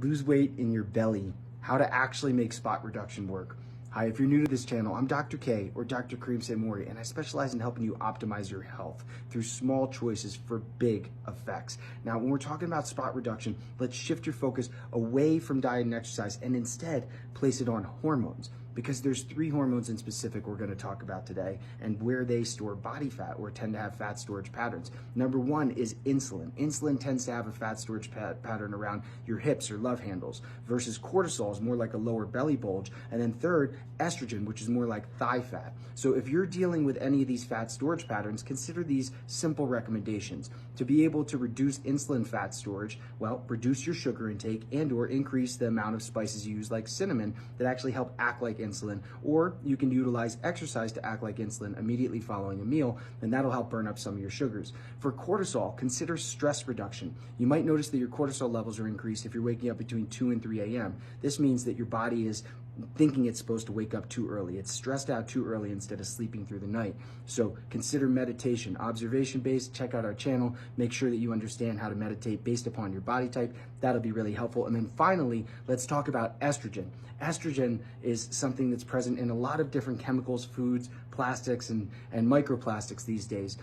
lose weight in your belly, how to actually make spot reduction work. Hi, if you're new to this channel, I'm Dr. K, or Dr. Kareem Saimori, and I specialize in helping you optimize your health through small choices for big effects. Now, when we're talking about spot reduction, let's shift your focus away from diet and exercise and instead place it on hormones, because there's 3 hormones in specific we're going to talk about today and where they store body fat or tend to have fat storage patterns. Number 1 is insulin. Insulin tends to have a fat storage pattern around your hips or love handles, versus cortisol is more like a lower belly bulge. And then third, estrogen, which is more like thigh fat. So if you're dealing with any of these fat storage patterns, consider these simple recommendations. To be able to reduce insulin fat storage, well, reduce your sugar intake and or increase the amount of spices you use like cinnamon that actually help act like insulin, or you can utilize exercise to act like insulin immediately following a meal, and that'll help burn up some of your sugars. For cortisol, consider stress reduction. You might notice that your cortisol levels are increased if you're waking up between 2 and 3 a.m. This means that your body is thinking it's supposed to wake up too early. It's stressed out too early instead of sleeping through the night. So consider meditation, observation-based. Check out our channel. Make sure that you understand how to meditate based upon your body type. That'll be really helpful. And then finally, let's talk about estrogen. Estrogen is something that's present in a lot of different chemicals, foods, plastics, and microplastics these days.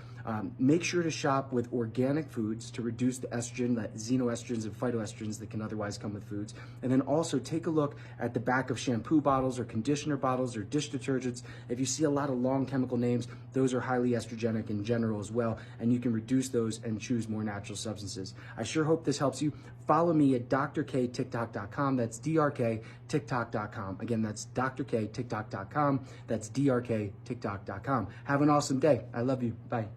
Make sure to shop with organic foods to reduce the estrogen, the xenoestrogens and phytoestrogens that can otherwise come with foods. And then also take a look at the back of shampoo bottles or conditioner bottles or dish detergents. If you see a lot of long chemical names, those are highly estrogenic in general as well, and you can reduce those and choose more natural substances. I sure hope this helps you. Follow me at drktiktok.com. That's drktiktok.com. Again, that's drktiktok.com. That's drktiktok.com. Have an awesome day. I love you. Bye.